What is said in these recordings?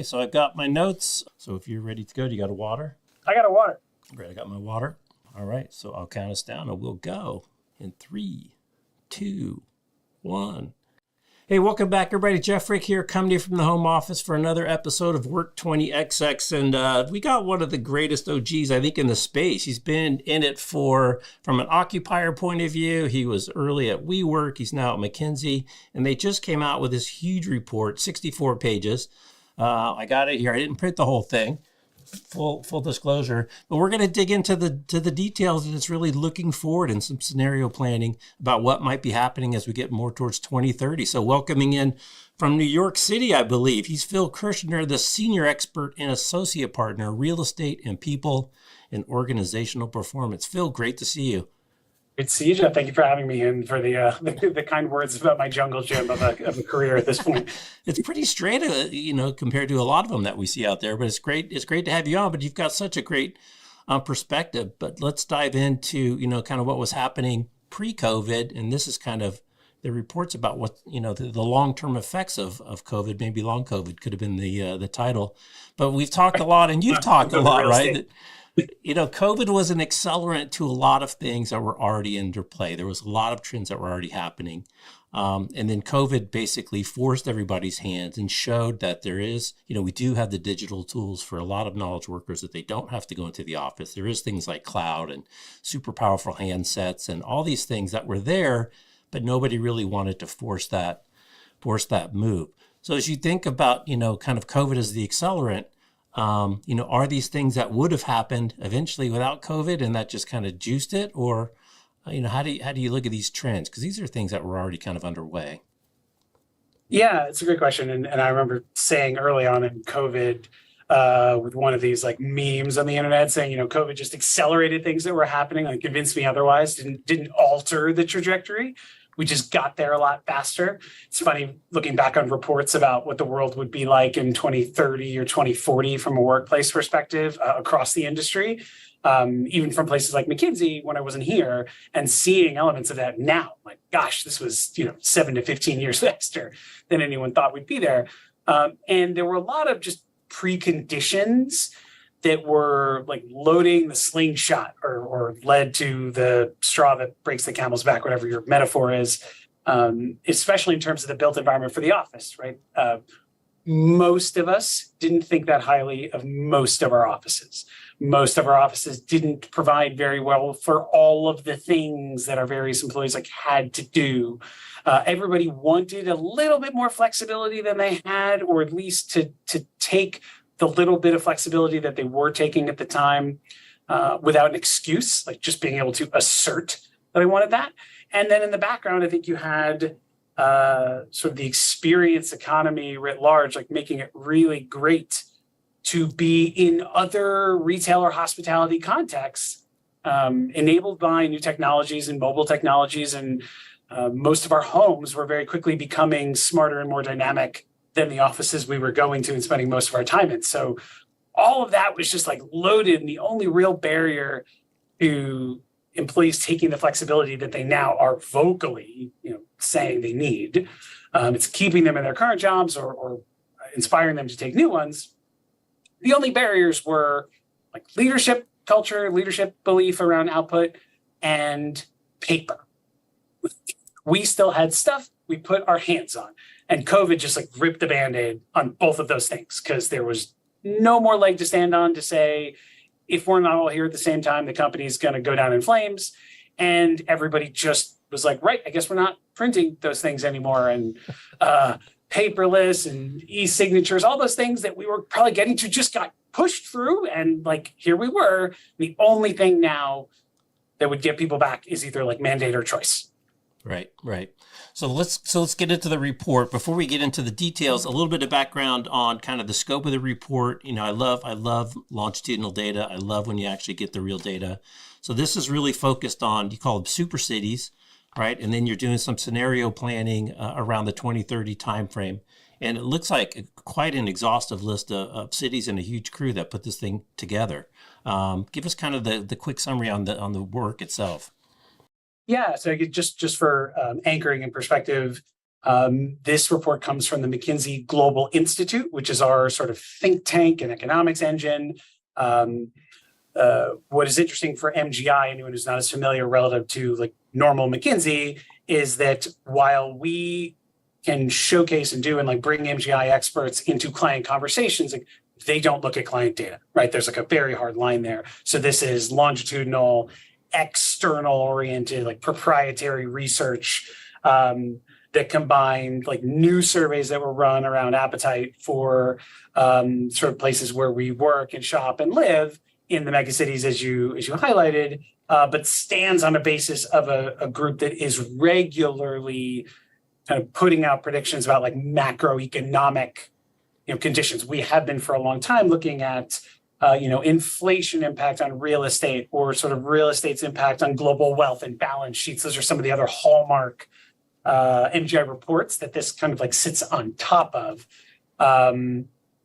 so I've got my notes. So if you're ready to go, do you got a water? I got a water. Great, I got my water. All right, so I'll count us down and we'll go in 3, 2, 1. Hey, welcome back, everybody. Jeff Frick here, coming to you from the home office for another episode of Work 20XX. And we got one of the greatest OGs, I think, in the space. He's been in it from an occupier point of view. He was early at WeWork. He's now at McKinsey. And they just came out with this huge report, 64 pages. I got it here. I didn't print the whole thing. Full disclosure, but we're going to dig into the details, and it's really looking forward and some scenario planning about what might be happening as we get more towards 2030. So welcoming in from New York City, I believe, he's Phil Kirschner, the senior expert and associate partner, real estate and people and organizational performance. Phil, great to see you. Good to see you, Jeff. Thank you for having me in for the kind words about my jungle gym of a career at this point. It's pretty straight, compared to a lot of them that we see out there. But it's great. It's great to have you on. But you've got such a great perspective. But let's dive into kind of what was happening pre-COVID, and this is kind of the reports about what the long-term effects of COVID. Maybe long COVID could have been the title. But we've talked a lot, and you've talked a lot, right? COVID was an accelerant to a lot of things that were already under play. There was a lot of trends that were already happening. And then COVID basically forced everybody's hands and showed that there is, we do have the digital tools for a lot of knowledge workers that they don't have to go into the office. There is things like cloud and super powerful handsets and all these things that were there, but nobody really wanted to force that move. So as you think about, kind of COVID as the accelerant, are these things that would have happened eventually without COVID and that just kind of juiced it? Or, how do you look at these trends? Because these are things that were already kind of underway. Yeah, it's a great question. And I remember saying early on in COVID with one of these like memes on the internet saying, COVID just accelerated things that were happening and convinced me otherwise, didn't alter the trajectory. We just got there a lot faster. It's funny looking back on reports about what the world would be like in 2030 or 2040 from a workplace perspective across the industry, even from places like McKinsey when I wasn't here, and seeing elements of that now. Like, gosh, this was 7 to 15 years faster than anyone thought we'd be there. And there were a lot of just preconditions that were like loading the slingshot or led to the straw that breaks the camel's back, whatever your metaphor is, especially in terms of the built environment for the office, right? Most of us didn't think that highly of most of our offices. Most of our offices didn't provide very well for all of the things that our various employees had to do. Everybody wanted a little bit more flexibility than they had, or at least to take the little bit of flexibility that they were taking at the time without an excuse, like just being able to assert that I wanted that. And then in the background, I think you had sort of the experience economy writ large, like making it really great to be in other retail or hospitality contexts, enabled by new technologies and mobile technologies. And most of our homes were very quickly becoming smarter and more dynamic than the offices we were going to and spending most of our time in. So all of that was just like loaded. And the only real barrier to employees taking the flexibility that they now are vocally, saying they need, it's keeping them in their current jobs or inspiring them to take new ones. The only barriers were like leadership culture, leadership belief around output, and paper. We still had stuff we put our hands on. And COVID just like ripped the Band-Aid on both of those things because there was no more leg to stand on to say, if we're not all here at the same time, the company's going to go down in flames. And everybody just was like, right, I guess we're not printing those things anymore. And paperless and e-signatures, all those things that we were probably getting to just got pushed through. And like, here we were. The only thing now that would get people back is either like mandate or choice. Right. So let's get into the report. Before we get into the details, a little bit of background on kind of the scope of the report. I love longitudinal data. I love when you actually get the real data. So this is really focused on, you call them super cities, right? And then you're doing some scenario planning around the 2030 timeframe. And it looks like quite an exhaustive list of cities and a huge crew that put this thing together. Give us kind of the quick summary on the work itself. Yeah, so just for anchoring in perspective, This report comes from the McKinsey Global Institute, which is our sort of think tank and economics engine. What is interesting for MGI, anyone who's not as familiar relative to like normal McKinsey, is that while we can showcase and do and like bring MGI experts into client conversations, like they don't look at client data, right? There's like a very hard line there. So this is longitudinal, external oriented, like proprietary research that combined like new surveys that were run around appetite for sort of places where we work and shop and live in the megacities, as you highlighted, but stands on a basis of a group that is regularly kind of putting out predictions about like macroeconomic conditions. We have been for a long time looking at inflation impact on real estate, or sort of real estate's impact on global wealth and balance sheets. Those are some of the other hallmark MGI reports that this kind of like sits on top of.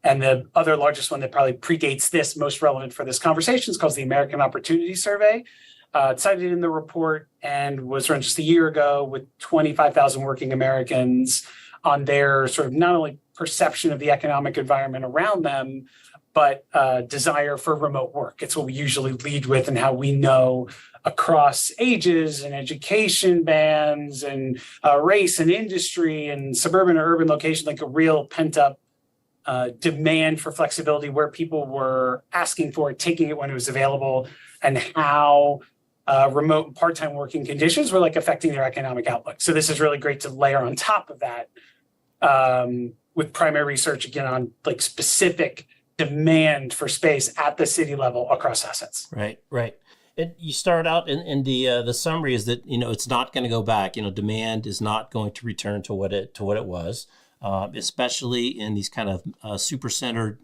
And the other largest one that probably predates this, most relevant for this conversation, is called the American Opportunity Survey. Cited in the report and was run just a year ago with 25,000 working Americans on their sort of not only perception of the economic environment around them, but desire for remote work. It's what we usually lead with, and how we know across ages and education bands and race and industry and suburban or urban location, like a real pent up demand for flexibility, where people were asking for it, taking it when it was available, and how remote and part-time working conditions were like affecting their economic outlook. So this is really great to layer on top of that with primary research, again, on like specific demand for space at the city level across assets. Right. And you start out in the summary is that, it's not going to go back. Demand is not going to return to what it was. Especially in these kind of super-centered,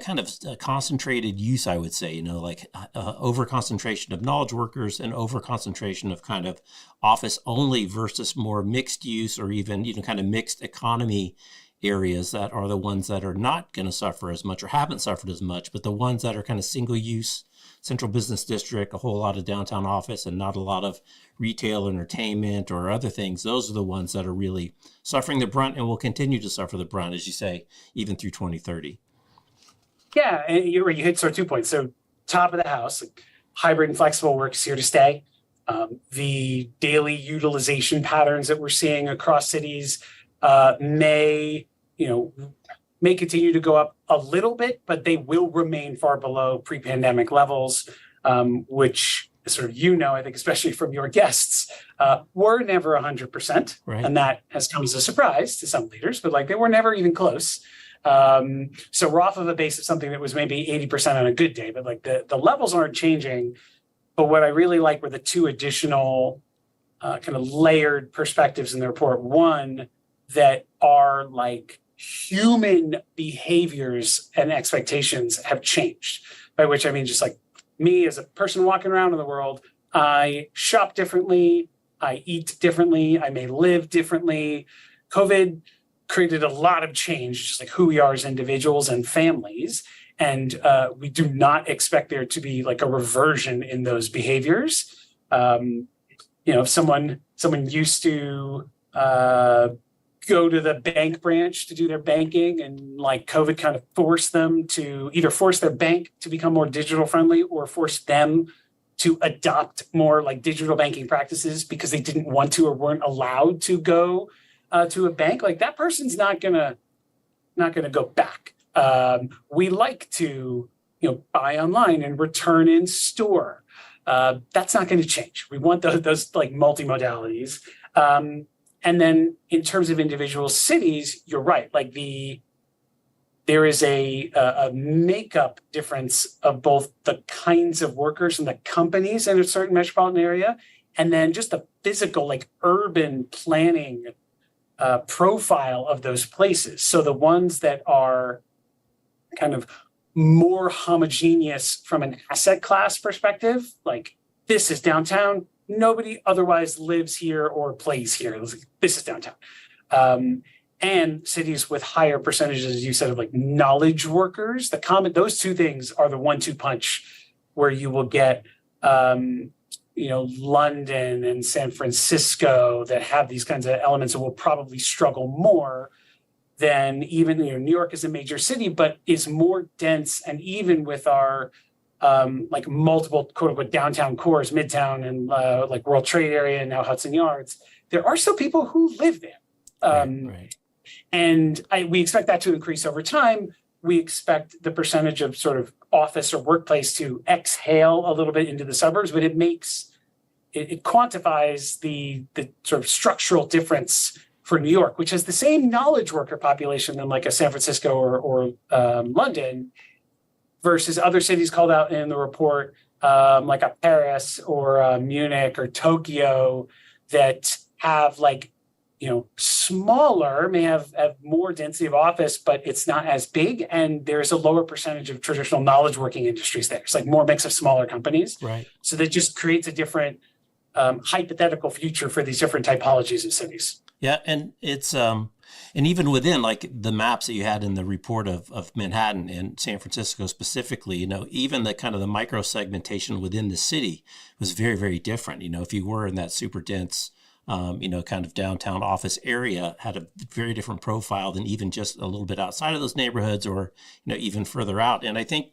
kind of concentrated use, I would say, like over-concentration of knowledge workers and over-concentration of kind of office-only versus more mixed use, or even, kind of mixed economy areas that are the ones that are not going to suffer as much or haven't suffered as much, but the ones that are kind of single-use, central business district, a whole lot of downtown office and not a lot of retail, entertainment, or other things. Those are the ones that are really suffering the brunt and will continue to suffer the brunt, as you say, even through 2030. Yeah, and you hit sort of 2 points. So top of the house, like, hybrid and flexible work is here to stay. The daily utilization patterns that we're seeing across cities may continue to go up a little bit, but they will remain far below pre-pandemic levels, which sort of, I think, especially from your guests, were never 100%. Right. And that has come as a surprise to some leaders, but like they were never even close. So we're off of a base of something that was maybe 80% on a good day, but like the levels aren't changing. But what I really like were the two additional kind of layered perspectives in the report. One, that are like human behaviors and expectations have changed, by which I mean just like me as a person walking around in the world, I shop differently, I eat differently, I may live differently. COVID created a lot of change, just like who we are as individuals and families. And we do not expect there to be like a reversion in those behaviors. If someone used to go to the bank branch to do their banking, and like COVID kind of forced them to either force their bank to become more digital friendly or force them to adopt more like digital banking practices because they didn't want to or weren't allowed to go to a bank, like that person's not gonna go back. We like to buy online and return in store. That's not going to change. We want those like multimodalities. And then in terms of individual cities, you're right. Like there is a makeup difference of both the kinds of workers and the companies in a certain metropolitan area, and then just the physical, like urban planning profile of those places. So the ones that are kind of more homogeneous from an asset class perspective, like this is downtown, nobody otherwise lives here or plays here. This is downtown. And cities with higher percentages, as you said, of like knowledge workers, those two things are the 1-2 punch where you will get London and San Francisco that have these kinds of elements and will probably struggle more than even, New York is a major city, but is more dense. And even with our like multiple quote unquote downtown cores, Midtown and like World Trade Area and now Hudson Yards, there are still people who live there. Right. And we expect that to increase over time. We expect the percentage of sort of office or workplace to exhale a little bit into the suburbs, but it quantifies the sort of structural difference for New York, which has the same knowledge worker population than like a San Francisco or London, versus other cities called out in the report, like a Paris or Munich or Tokyo, that have like, smaller, may have more density of office, but it's not as big. And there's a lower percentage of traditional knowledge working industries there. It's like more mix of smaller companies. Right. So that just creates a different hypothetical future for these different typologies of cities. Yeah. And it's, and even within like the maps that you had in the report of Manhattan and San Francisco specifically, even the kind of the micro segmentation within the city was very, very different. If you were in that super dense, kind of downtown office area, had a very different profile than even just a little bit outside of those neighborhoods or, even further out. And I think,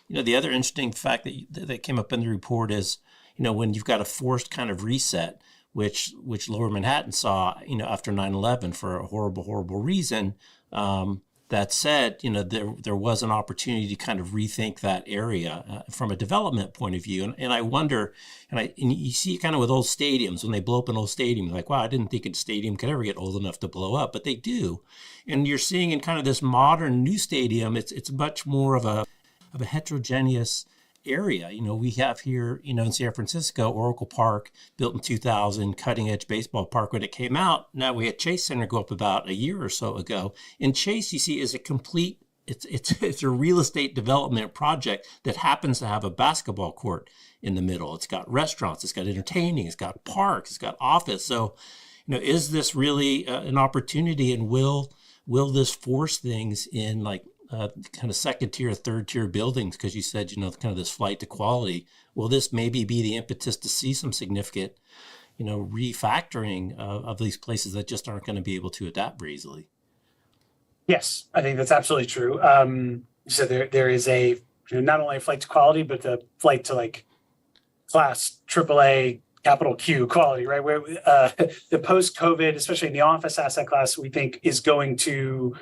the other interesting fact that came up in the report is, when you've got a forced kind of reset, which Lower Manhattan saw, after 9/11 for a horrible, horrible reason. That said, there was an opportunity to kind of rethink that area from a development point of view. And I wonder, and you see kind of with old stadiums, when they blow up an old stadium, like, wow, I didn't think a stadium could ever get old enough to blow up, but they do. And you're seeing in kind of this modern new stadium, it's much more of a heterogeneous area. We have here, in San Francisco, Oracle Park, built in 2000, cutting edge baseball park when it came out. Now we had Chase Center go up about a year or so ago. And Chase, you see, is a complete, it's a real estate development project that happens to have a basketball court in the middle. It's got restaurants, it's got entertaining, it's got parks, it's got office. So, is this really an opportunity, and will this force things in like kind of second tier, third tier buildings? Because you said, kind of this flight to quality. Will this maybe be the impetus to see some significant, refactoring of these places that just aren't going to be able to adapt very easily? Yes, I think that's absolutely true. So there is a, not only a flight to quality, but the flight to like class AAA capital Q quality, right? Where the post-COVID, especially in the office asset class, we think is going to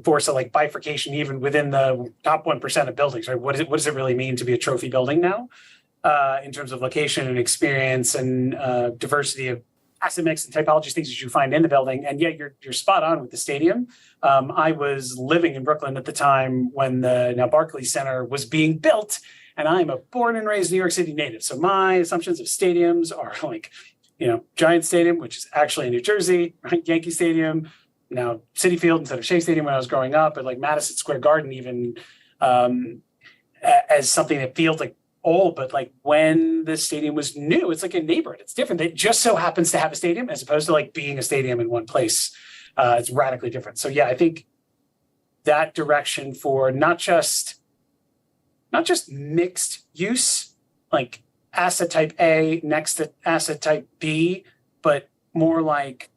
force a like bifurcation even within the top 1% of buildings, right? What does it really mean to be a trophy building now in terms of location and experience and diversity of asset mix and typologies, things that you find in the building? And yeah, you're spot on with the stadium. I was living in Brooklyn at the time when the now Barclays Center was being built, and I'm a born and raised New York City native. So my assumptions of stadiums are like, Giant Stadium, which is actually in New Jersey, right? Yankee Stadium, now Citi Field instead of Shea Stadium when I was growing up, but like Madison Square Garden even as something that feels like old, but like when the stadium was new, it's like a neighborhood. It's different. It just so happens to have a stadium as opposed to like being a stadium in one place. It's radically different. So yeah, I think that direction for not just mixed use, like asset type A next to asset type B, but more like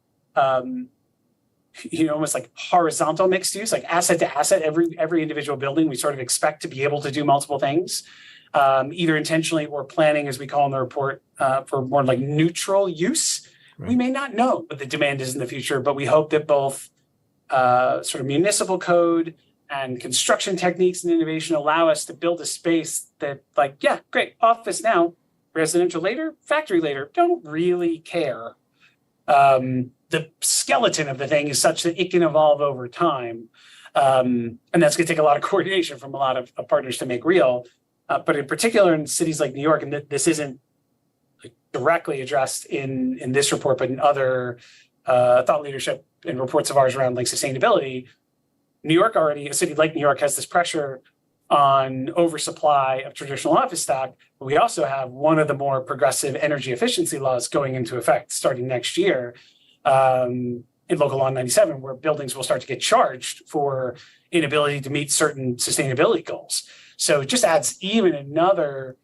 almost like horizontal mixed use, like asset to asset, every individual building, we sort of expect to be able to do multiple things, either intentionally or planning, as we call in the report, for more like neutral use. Right. We may not know what the demand is in the future, but we hope that both sort of municipal code and construction techniques and innovation allow us to build a space that like, yeah, great, office now, residential later, factory later, don't really care. The skeleton of the thing is such that it can evolve over time. And that's going to take a lot of coordination from a lot of partners to make real. But in particular in cities like New York, and this isn't like directly addressed in this report, but in other thought leadership and reports of ours around like sustainability, New York already, a city like New York has this pressure on oversupply of traditional office stock. But we also have one of the more progressive energy efficiency laws going into effect starting next year. In Local Law 97, where buildings will start to get charged for inability to meet certain sustainability goals. So it just adds even another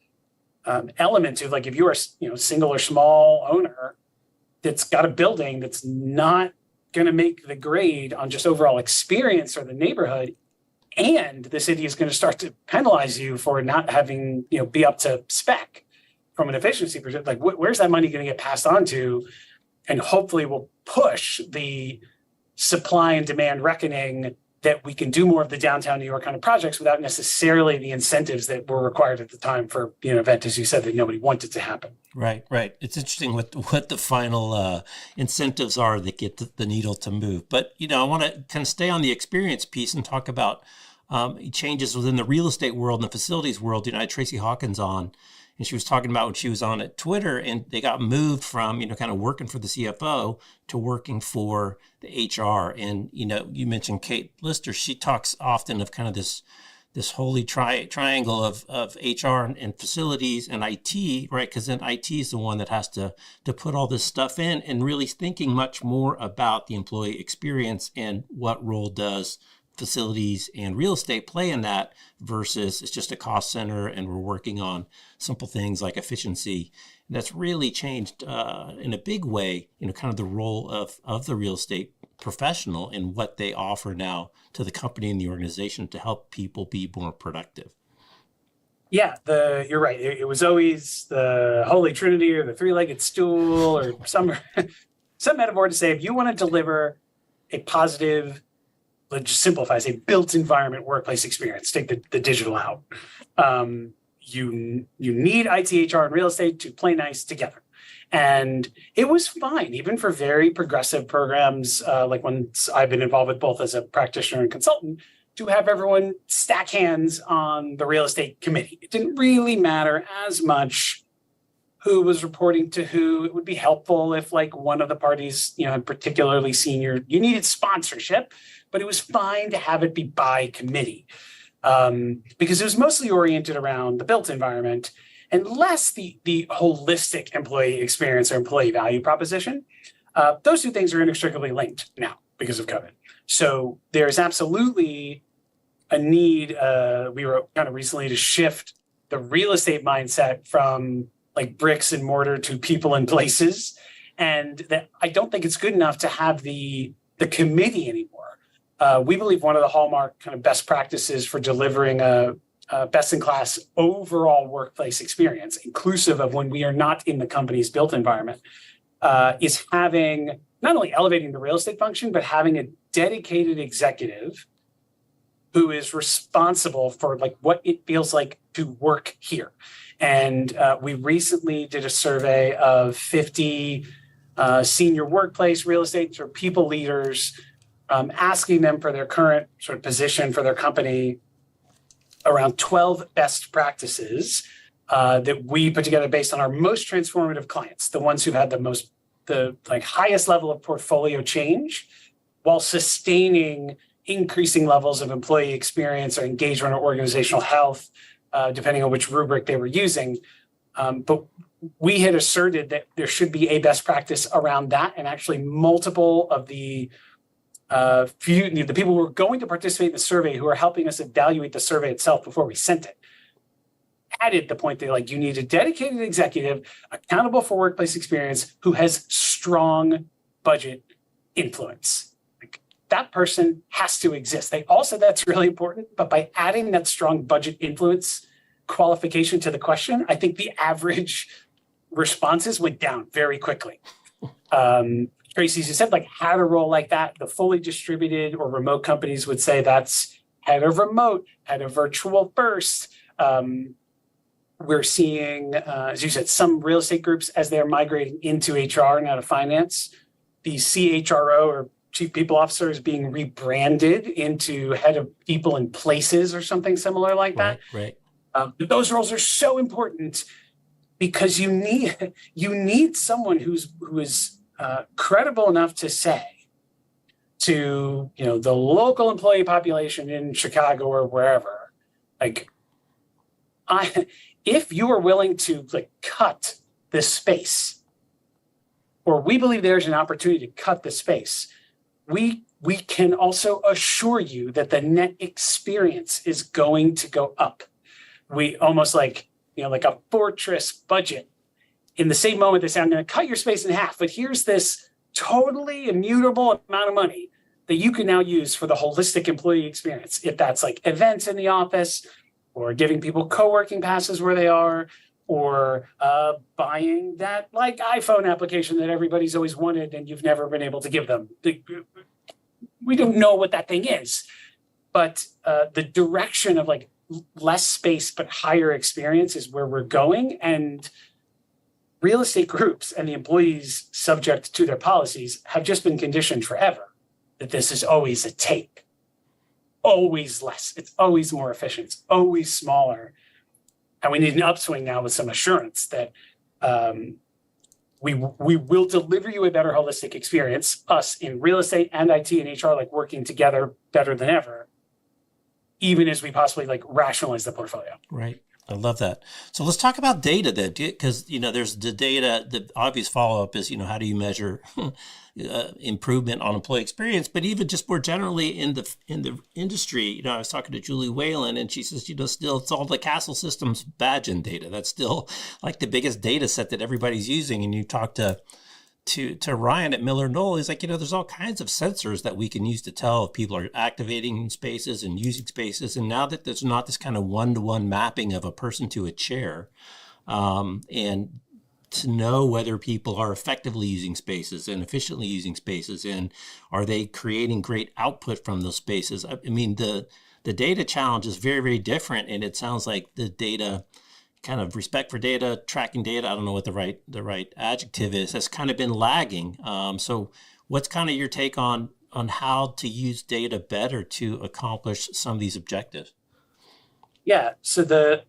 element to, like, if you are, single or small owner that's got a building that's not going to make the grade on just overall experience or the neighborhood, and the city is going to start to penalize you for not having, be up to spec from an efficiency perspective, like where's that money going to get passed on to? And hopefully will push the supply and demand reckoning that we can do more of the downtown New York kind of projects without necessarily the incentives that were required at the time for an event, as you said, that nobody wanted to happen. Right. It's interesting what the final incentives are that get the needle to move. But, I want to kind of stay on the experience piece and talk about changes within the real estate world and the facilities world. I had Tracy Hawkins on, and she was talking about when she was on at Twitter, and they got moved from, kind of working for the CFO to working for the HR. And, you mentioned Kate Lister. She talks often of kind of this holy triangle of HR and facilities and IT, right? Because then IT is the one that has to put all this stuff in, and really thinking much more about the employee experience and what role does facilities and real estate play in that versus it's just a cost center and we're working on simple things like efficiency. And that's really changed in a big way, kind of the role of the real estate professional and what they offer now to the company and the organization to help people be more productive. Yeah, you're right. It was always the holy trinity or the three-legged stool or some metaphor to say, if you want to deliver a positive, let's just simplify, say, built environment workplace experience, take the digital out. You need IT, HR, and real estate to play nice together. And it was fine, even for very progressive programs, like ones I've been involved with both as a practitioner and consultant, to have everyone stack hands on the real estate committee. It didn't really matter as much who was reporting to who. It would be helpful if, like, one of the parties, had particularly senior, you needed sponsorship, but it was fine to have it be by committee, because it was mostly oriented around the built environment and less the holistic employee experience or employee value proposition. Those two things are inextricably linked now because of COVID. So there's absolutely a need, we were kind of recently, to shift the real estate mindset from like bricks and mortar to people and places. And that I don't think it's good enough to have the committee anymore. We believe one of the hallmark kind of best practices for delivering a best-in-class overall workplace experience, inclusive of when we are not in the company's built environment, is having, not only elevating the real estate function, but having a dedicated executive who is responsible for like what it feels like to work here. And we recently did a survey of 50 senior workplace real estate or people leaders, asking them for their current sort of position for their company around 12 best practices that we put together based on our most transformative clients, the ones who've had the highest level of portfolio change while sustaining increasing levels of employee experience or engagement or organizational health, depending on which rubric they were using. But we had asserted that there should be a best practice around that, and actually multiple of the people who were going to participate in the survey, who are helping us evaluate the survey itself before we sent it, added the point that you need a dedicated executive accountable for workplace experience who has strong budget influence. That person has to exist. They all said that's really important, but by adding that strong budget influence qualification to the question, I think the average responses went down very quickly. Tracy, you said had a role like that. The fully distributed or remote companies would say that's head of remote, head of virtual first. We're seeing, as you said, some real estate groups, as they're migrating into HR and out of finance, the CHRO or Chief People Officer is being rebranded into head of people and places or something similar like that. Right. But those roles are so important because you need someone who is credible enough to say to the local employee population in Chicago or wherever, if you are willing to cut this space, or we believe there's an opportunity to cut the space, we can also assure you that the net experience is going to go up. We almost like a fortress budget. In the same moment, they say, I'm going to cut your space in half, but here's this totally immutable amount of money that you can now use for the holistic employee experience. If that's like events in the office, or giving people co-working passes where they are, or buying that like iPhone application that everybody's always wanted and you've never been able to give them. We don't know what that thing is, but the direction of like less space but higher experience is where we're going. And real estate groups and the employees subject to their policies have just been conditioned forever that this is always a take, always less. It's always more efficient. It's always smaller. And we need an upswing now with some assurance that we will deliver you a better holistic experience, us in real estate and IT and HR, like working together better than ever, even as we possibly like rationalize the portfolio. Right. I love that. So let's talk about data then, because, there's the data, the obvious follow-up is, how do you measure improvement on employee experience? But even just more generally in the industry, I was talking to Julie Whalen and she says, still it's all the Castle Systems badging data. That's still like the biggest data set that everybody's using. And you talk to Ryan at Miller Knoll, he's like, there's all kinds of sensors that we can use to tell if people are activating spaces and using spaces. And now that there's not this kind of one-to-one mapping of a person to a chair, and to know whether people are effectively using spaces and efficiently using spaces, and are they creating great output from those spaces? I mean, the data challenge is very, very different. And it sounds like the data kind of respect for data, tracking data, I don't know what the right adjective is, has kind of been lagging. So what's kind of your take on how to use data better to accomplish some of these objectives? Yeah, so the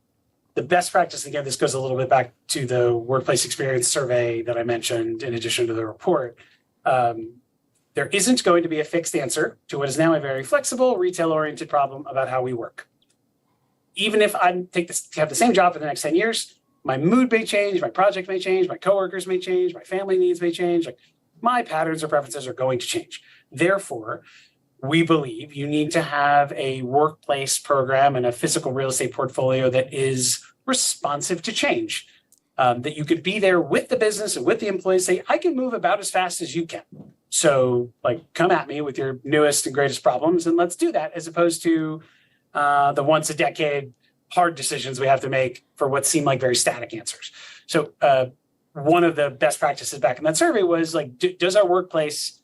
best practice, again, this goes a little bit back to the workplace experience survey that I mentioned in addition to the report. There isn't going to be a fixed answer to what is now a very flexible, retail-oriented problem about how we work. Even if I have the same job for the next 10 years, my mood may change, my project may change, my coworkers may change, my family needs may change. Like my patterns or preferences are going to change. Therefore, we believe you need to have a workplace program and a physical real estate portfolio that is responsive to change. That you could be there with the business and with the employees, say, I can move about as fast as you can. So like, come at me with your newest and greatest problems and let's do that, as opposed to the once a decade hard decisions we have to make for what seem like very static answers. So one of the best practices back in that survey was like, does our workplace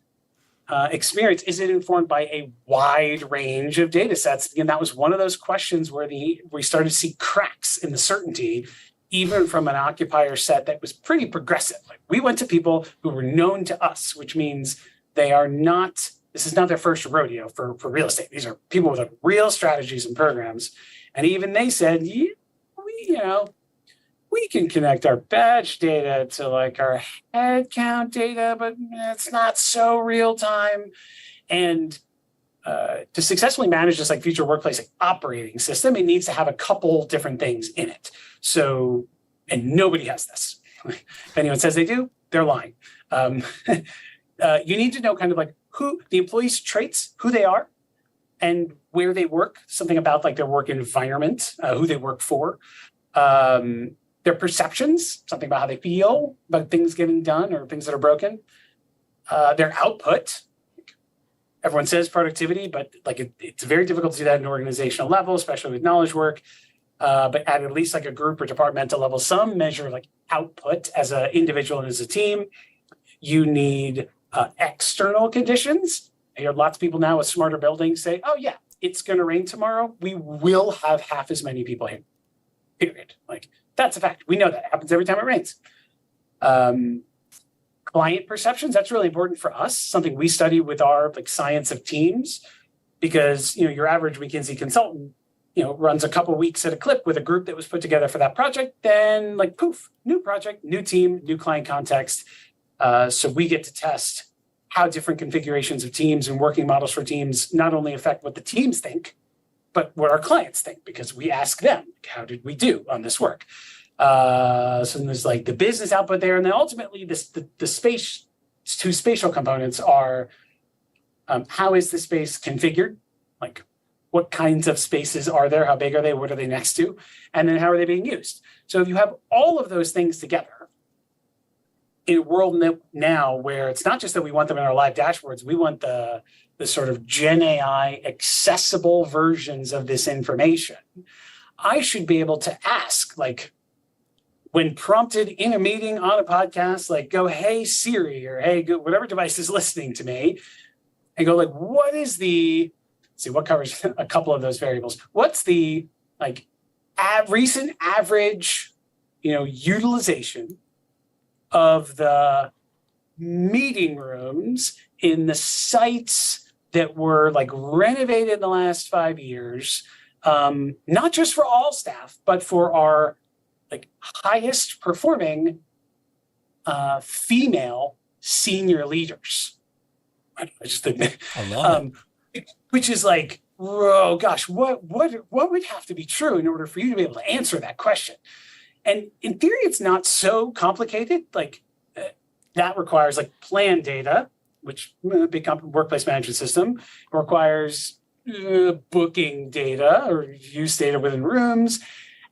experience, is it informed by a wide range of data sets? And that was one of those questions where we started to see cracks in the certainty, even from an occupier set that was pretty progressive. Like we went to people who were known to us, which means this is not their first rodeo for real estate. These are people with like real strategies and programs. And even they said, yeah, we can connect our badge data to like our head count data, but it's not so real time. And to successfully manage this like future workplace operating system, it needs to have a couple different things in it. So, and nobody has this. If anyone says they do, they're lying. You need to know kind of like who the employees' traits, who they are, and where they work, something about like their work environment, who they work for, their perceptions, something about how they feel about things getting done or things that are broken, their output. Everyone says productivity, but like it's very difficult to do that at an organizational level, especially with knowledge work. But at least like a group or departmental level, some measure like output as an individual and as a team. You need external conditions. I hear lots of people now with smarter buildings say, oh yeah, it's going to rain tomorrow. We will have half as many people here, period. Like that's a fact. We know that happens every time it rains. Client perceptions, that's really important for us, something we study with our like science of teams, because your average McKinsey consultant runs a couple weeks at a clip with a group that was put together for that project, then like poof, new project, new team, new client context. So we get to test how different configurations of teams and working models for teams not only affect what the teams think, but what our clients think, because we ask them, how did we do on this work? So there's like the business output there. And then ultimately the space, two spatial components are how is the space configured? Like what kinds of spaces are there? How big are they? What are they next to? And then how are they being used? So if you have all of those things together in a world now where it's not just that we want them in our live dashboards, we want the sort of Gen AI accessible versions of this information. I should be able to ask, like, when prompted in a meeting on a podcast, like, go, hey, Siri, or hey, whatever device is listening to me, and go, like, what is the, let's see, what covers a couple of those variables? What's the, like, recent average, utilization of the meeting rooms in the sites that were, like, renovated in the last 5 years, not just for all staff, but for our, like, highest performing female senior leaders. I just think, I love it. Which is like, oh gosh, what would have to be true in order for you to be able to answer that question? And in theory, it's not so complicated. Like, that requires, like, plan data, which a big workplace management system. It requires booking data or use data within rooms.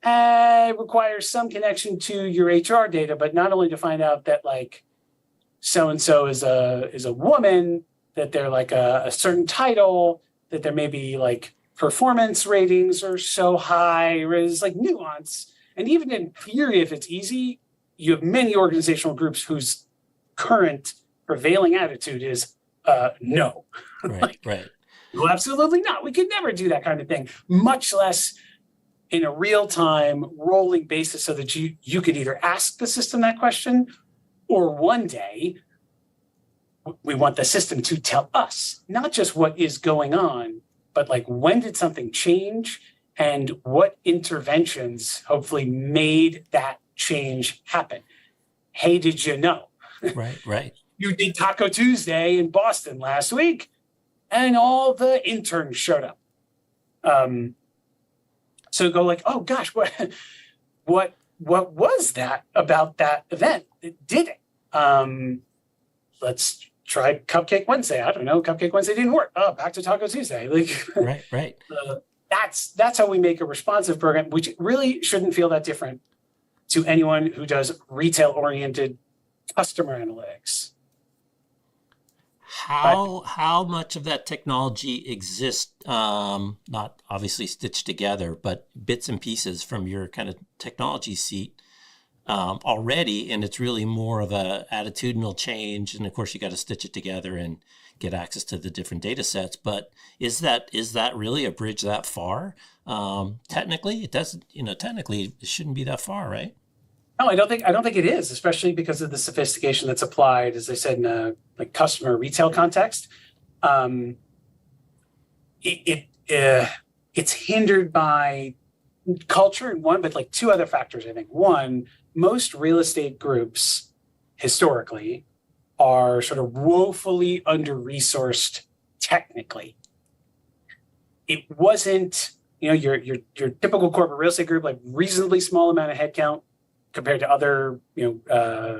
It requires some connection to your HR data, but not only to find out that, like, so-and-so is a woman, that they're, like, a certain title, that there may be, like, performance ratings are so high, or is, like, nuance. And even in theory, if it's easy, you have many organizational groups whose current prevailing attitude is no. Right, right. Well, absolutely not. We could never do that kind of thing, much less in a real-time rolling basis, so that you could either ask the system that question, or one day we want the system to tell us not just what is going on, but, like, when did something change and what interventions hopefully made that change happen. Hey, did you know? Right, right. You did Taco Tuesday in Boston last week, and all the interns showed up. So go, like, oh gosh, what was that about that event? It did it. Let's try Cupcake Wednesday. I don't know. Cupcake Wednesday didn't work. Oh, back to Taco Tuesday. Like, right. That's how we make a responsive program, which really shouldn't feel that different to anyone who does retail-oriented customer analytics. How much of that technology exists, not obviously stitched together, but bits and pieces from your kind of technology seat already, and it's really more of a attitudinal change, and of course you got to stitch it together and get access to the different data sets. But is that really a bridge that far? Technically, it doesn't. Technically, it shouldn't be that far, right? No, I don't think it is, especially because of the sophistication that's applied, as I said, in a, like, customer retail context. It's hindered by culture and one, but, like, two other factors. I think one, most real estate groups historically are sort of woefully under-resourced technically. It wasn't, your typical corporate real estate group, like, reasonably small amount of headcount compared to other,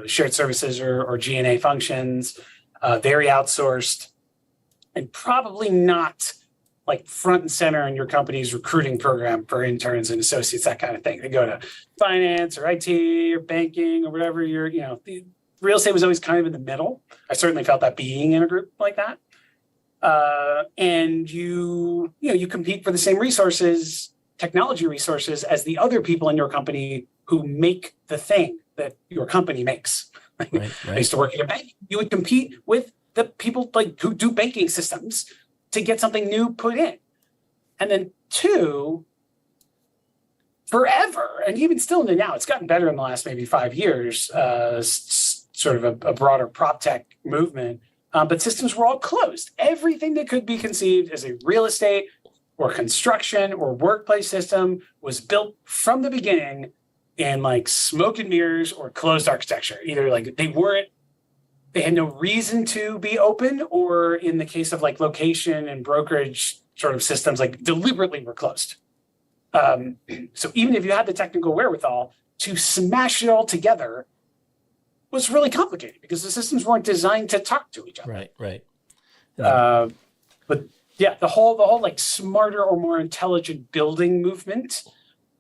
shared services or G&A functions, very outsourced, and probably not, like, front and center in your company's recruiting program for interns and associates, that kind of thing. They go to finance or IT or banking or whatever. The real estate was always kind of in the middle. I certainly felt that being in a group like that. And you compete for the same resources, technology resources, as the other people in your company who make the thing that your company makes. Right. I used to work at a bank. You would compete with the people, like, who do banking systems to get something new put in. And then two, forever, and even still now, it's gotten better in the last maybe 5 years, sort of a broader prop tech movement, but systems were all closed. Everything that could be conceived as a real estate or construction or workplace system was built from the beginning in, like, smoke and mirrors or closed architecture. Either, like, they had no reason to be open, or in the case of, like, location and brokerage sort of systems, like, deliberately were closed. So even if you had the technical wherewithal to smash it all together was really complicated because the systems weren't designed to talk to each other. Right. But Yeah, the whole like smarter or more intelligent building movement,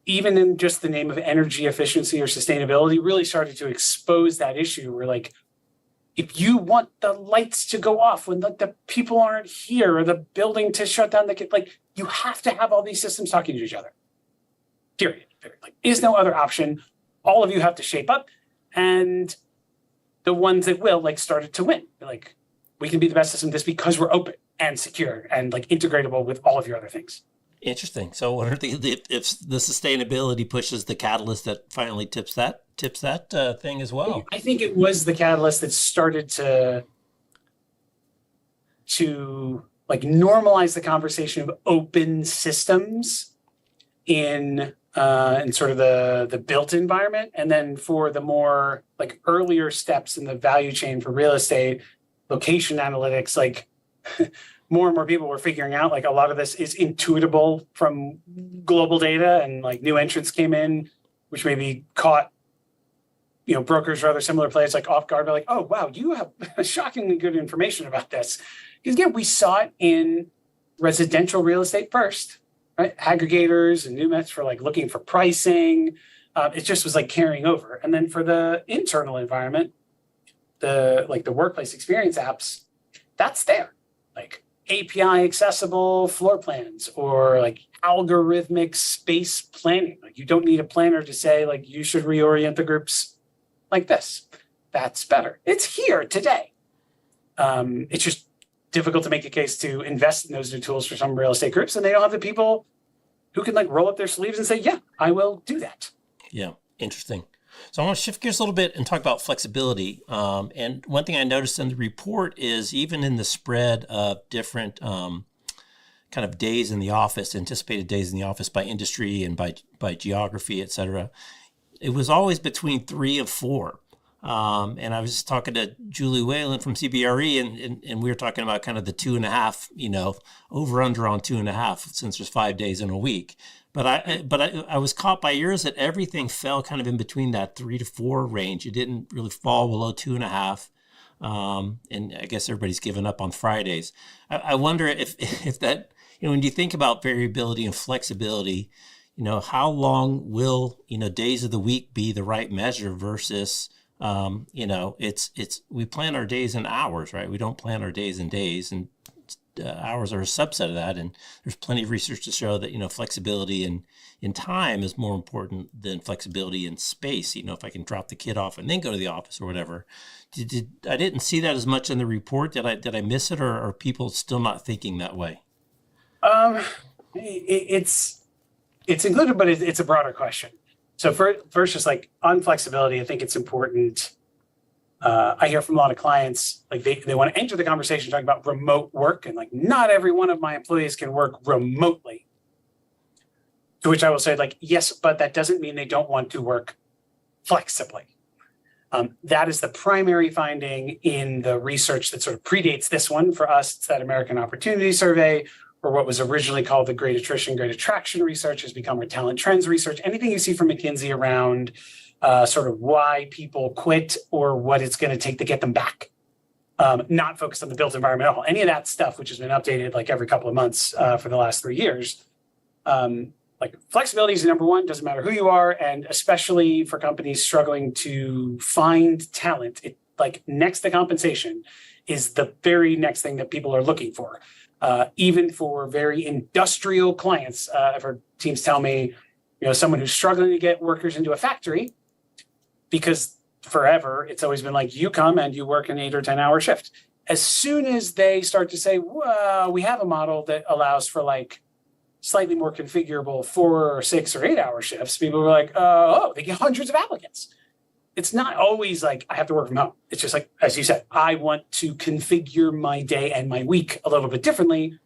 even in just the name of energy efficiency or sustainability, really started to expose that issue where like if you want the lights to go off when the people aren't here or the building to shut down like you have to have all these systems talking to each other. Period. Like is no other option. All of you have to shape up, and the ones that will like started to win. Like we can be the best system this because we're open and secure and like integratable with all of your other things. Interesting. So, what are if the sustainability pushes the catalyst that finally tips that thing as well? I think it was the catalyst that started to like normalize the conversation of open systems in sort of the built environment, and then for the more like earlier steps in the value chain for real estate, location analytics, like. More and more people were figuring out like a lot of this is intuitable from global data, and like new entrants came in, which maybe caught, brokers or other similar players like off guard by like, oh, wow, you have shockingly good information about this. Because again, we saw it in residential real estate first, right? Aggregators and new methods for like looking for pricing. It just was like carrying over. And then for the internal environment, the workplace experience apps, that's there. Like API accessible floor plans or like algorithmic space planning. Like you don't need a planner to say like you should reorient the groups like this. That's better. It's here today. It's just difficult to make a case to invest in those new tools for some real estate groups, and they don't have the people who can like roll up their sleeves and say, yeah, I will do that. Yeah, interesting. So I want to shift gears a little bit and talk about flexibility. And one thing I noticed in the report is even in the spread of different kind of days in the office, anticipated days in the office by industry and by geography, et cetera, it was always between 3 and 4. And I was just talking to Julie Whalen from CBRE, and we were talking about kind of the 2.5, over under on 2.5 since there's 5 days in a week. But I was caught by yours that everything fell kind of in between that 3 to 4 range. It didn't really fall below 2.5. And I guess everybody's given up on Fridays. I wonder if that, when you think about variability and flexibility, how long will, days of the week be the right measure versus, we plan our days in hours, right? We don't plan our days in days, and hours are a subset of that. And there's plenty of research to show that, flexibility in time is more important than flexibility in space. If I can drop the kid off and then go to the office or whatever. I didn't see that as much in the report. Did I miss it, or are people still not thinking that way? It's included, but it's a broader question. So first, just like on flexibility, I think it's important. I hear from a lot of clients, like they want to enter the conversation talking about remote work, and like not every one of my employees can work remotely. To which I will say, like, yes, but that doesn't mean they don't want to work flexibly. That is the primary finding in the research that sort of predates this one. For us, it's that American Opportunity Survey, or what was originally called the Great Attrition, Great Attraction research has become our talent trends research. Anything you see from McKinsey around sort of why people quit or what it's going to take to get them back. Not focused on the built environment at all. Any of that stuff, which has been updated like every couple of months for the last 3 years. Like flexibility is number one, doesn't matter who you are. And especially for companies struggling to find talent, it like next to compensation is the very next thing that people are looking for. Even for very industrial clients, I've heard teams tell me, someone who's struggling to get workers into a factory, because forever it's always been like you come and you work an 8 or 10 hour shift. As soon as they start to say, well, we have a model that allows for like slightly more configurable 4 or 6 or 8 hour shifts, people were like, they get hundreds of applicants. It's not always like I have to work from home. It's just like, as you said, I want to configure my day and my week a little bit differently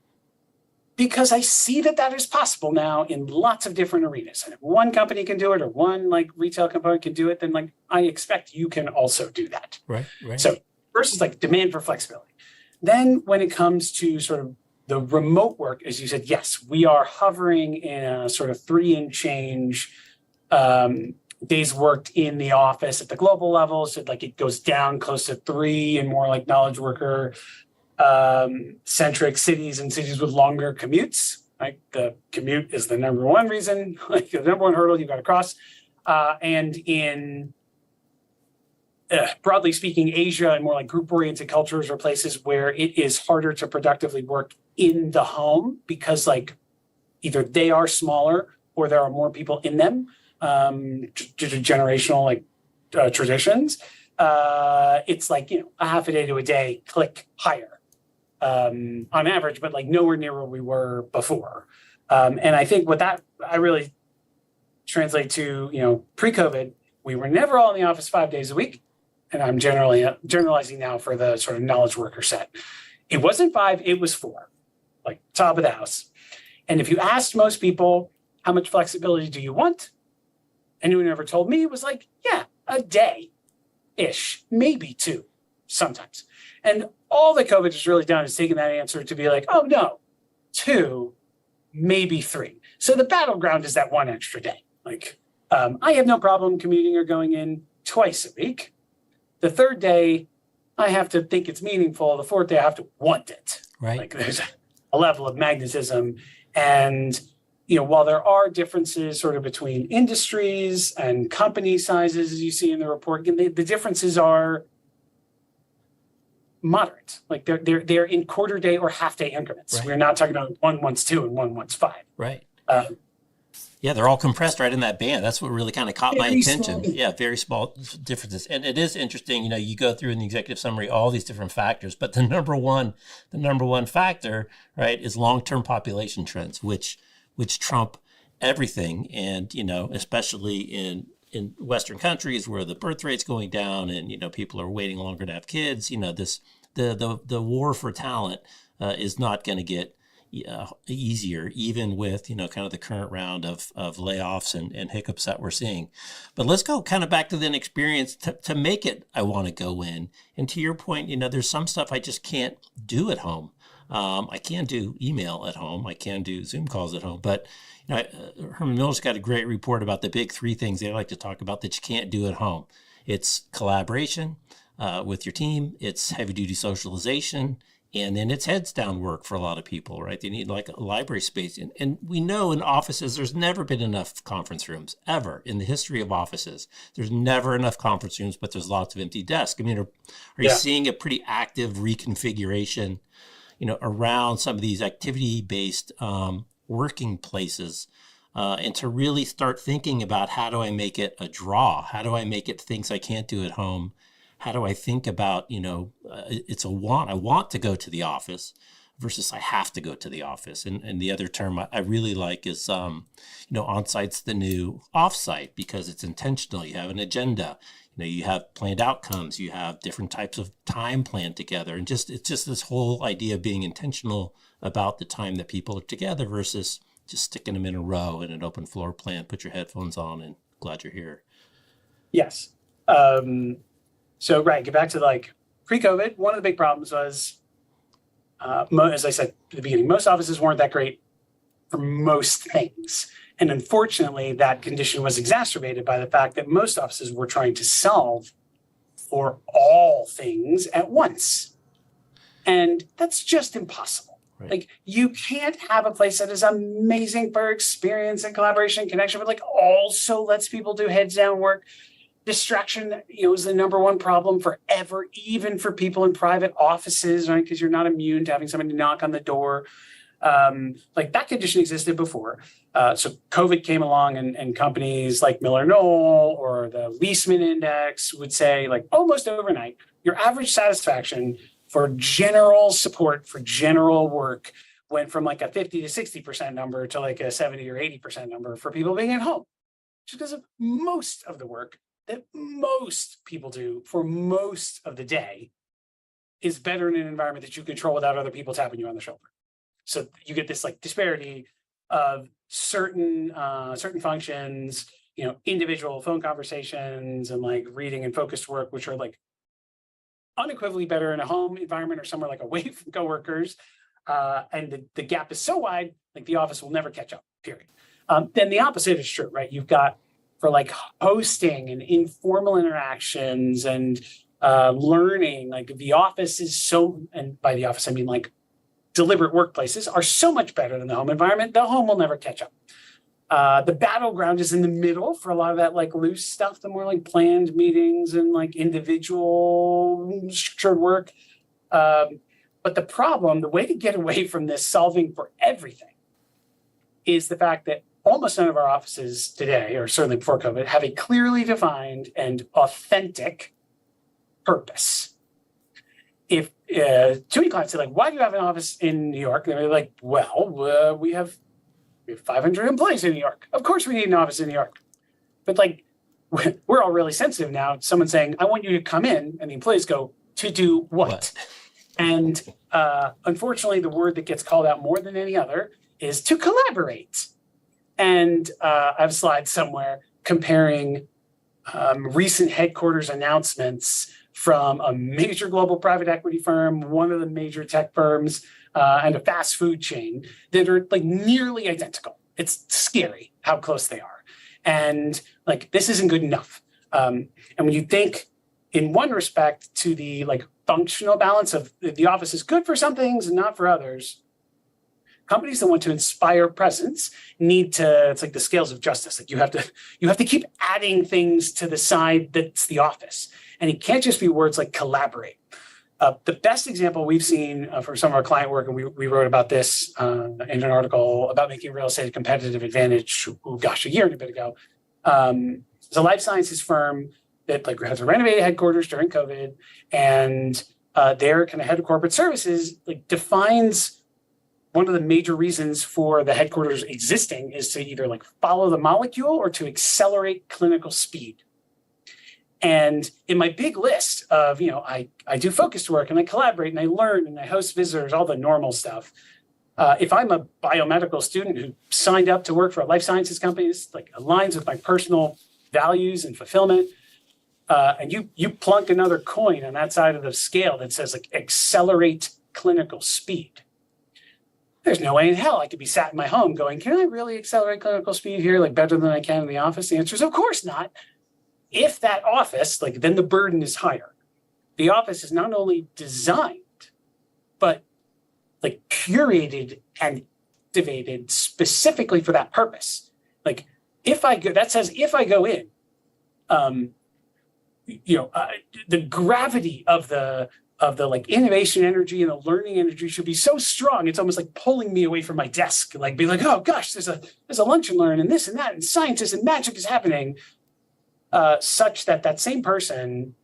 because I see that is possible now in lots of different arenas. And if one company can do it or one like retail component can do it, then like I expect you can also do that. Right. So first is like demand for flexibility. Then when it comes to sort of the remote work, as you said, yes, we are hovering in a sort of 3 and change days worked in the office at the global level. So like it goes down close to 3 and more like knowledge worker centric cities and cities with longer commutes. Right, the commute is the number one reason, like the number one hurdle you've got to cross. And in broadly speaking, Asia and more like group-oriented cultures are places where it is harder to productively work in the home because like either they are smaller or there are more people in them due to generational like traditions. It's like, a half a day to a day click higher on average, but like nowhere near where we were before. And I think what that I really translate to, pre-COVID, we were never all in the office 5 days a week. And I'm generalizing now for the sort of knowledge worker set. It wasn't 5, it was 4, like top of the house. And if you asked most people, how much flexibility do you want? Anyone who ever told me was like, yeah, a day-ish, maybe 2, sometimes. And all that COVID has really done is taken that answer to be like, oh no, 2, maybe 3. So the battleground is that 1 extra day. Like, I have no problem commuting or going in twice a week. The 3rd day, I have to think it's meaningful. The 4th day, I have to want it. Right. Like there's a level of magnetism. And, while there are differences sort of between industries and company sizes, as you see in the report, the differences are moderate. Like they're in quarter day or half day increments. Right. We're not talking about 1 wants 2 and 1 wants 5. Right. Yeah, they're all compressed right in that band. That's what really kind of caught my attention. Yeah, very small differences. And it is interesting, you go through in the executive summary all these different factors, but the number one factor, right, is long-term population trends, which trump everything. And, especially in Western countries where the birth rate's going down and, people are waiting longer to have kids, the war for talent is not going to get easier, even with, kind of the current round of layoffs and hiccups that we're seeing. But let's go kind of back to the experience to make it, I want to go in. And to your point, there's some stuff I just can't do at home. I can do email at home. I can do Zoom calls at home. But Herman Miller's got a great report about the big 3 things they like to talk about that you can't do at home. It's collaboration with your team. It's heavy-duty socialization. And then it's heads down work for a lot of people, right? They need like a library space. And we know in offices, there's never been enough conference rooms ever in the history of offices. There's never enough conference rooms, but there's lots of empty desks. I mean, are you seeing a pretty active reconfiguration, around some of these activity-based working places and to really start thinking about how do I make it a draw? How do I make it things I can't do at home? How do I think about, it's a want, I want to go to the office versus I have to go to the office. And the other term I really like is, on-site's the new off-site because it's intentional. You have an agenda, you have planned outcomes, you have different types of time planned together. And it's just this whole idea of being intentional about the time that people are together versus just sticking them in a row in an open floor plan, put your headphones on and glad you're here. Yes. So, right, get back to like pre-COVID, one of the big problems was, as I said at the beginning, most offices weren't that great for most things. And unfortunately, that condition was exacerbated by the fact that most offices were trying to solve for all things at once. And that's just impossible. Right. Like you can't have a place that is amazing for experience and collaboration and connection, but like also lets people do heads down work. Distraction, is the number one problem forever, even for people in private offices, right? Because you're not immune to having somebody knock on the door. Like that condition existed before. So COVID came along and companies like Miller Knoll or the Leesman Index would say like almost overnight, your average satisfaction for general support for general work went from like a 50 to 60% number to like a 70 or 80% number for people being at home, just because of most of the work that most people do for most of the day is better in an environment that you control without other people tapping you on the shoulder. So you get this like disparity of certain functions, individual phone conversations and like reading and focused work, which are like unequivocally better in a home environment or somewhere like away from coworkers. And the gap is so wide, like the office will never catch up, period. Then the opposite is true, right? You've got for like hosting and informal interactions and learning. Like the office is so, and by the office, I mean like deliberate workplaces are so much better than the home environment. The home will never catch up. The battleground is in the middle for a lot of that like loose stuff, the more like planned meetings and like individual structured work. But the problem, the way to get away from this solving for everything is the fact that almost none of our offices today, or certainly before COVID, have a clearly defined and authentic purpose. If too many clients say like, why do you have an office in New York? And they're like, well, we have 500 employees in New York. Of course we need an office in New York. But like, we're all really sensitive now. Someone saying, I want you to come in, and the employees go, to do what? And unfortunately, the word that gets called out more than any other is to collaborate. And I have a slide somewhere comparing recent headquarters announcements from a major global private equity firm, one of the major tech firms, and a fast food chain that are like nearly identical. It's scary how close they are. And like, this isn't good enough. And when you think in one respect to the like functional balance of the office is good for some things and not for others, companies that want to inspire presence need to, it's like the scales of justice. Like you have to keep adding things to the side that's the office. And it can't just be words like collaborate. The best example we've seen for some of our client work, and we wrote about this in an article about making real estate a competitive advantage, a year and a bit ago. It's a life sciences firm that like has a renovated headquarters during COVID, and their kind of head of corporate services like defines one of the major reasons for the headquarters existing is to either like follow the molecule or to accelerate clinical speed. And in my big list of, I do focused work and I collaborate and I learn and I host visitors, all the normal stuff. If I'm a biomedical student who signed up to work for a life sciences company, this like aligns with my personal values and fulfillment. And you plunk another coin on that side of the scale that says like accelerate clinical speed. There's no way in hell I could be sat in my home going, can I really accelerate clinical speed here like better than I can in the office? The answer is of course not. If that office, like then the burden is higher. The office is not only designed, but like curated and activated specifically for that purpose. Like if I go in, the gravity of the like innovation energy and the learning energy should be so strong. It's almost like pulling me away from my desk, like be like, oh gosh, there's a lunch and learn and this and that and scientists and magic is happening, such that same person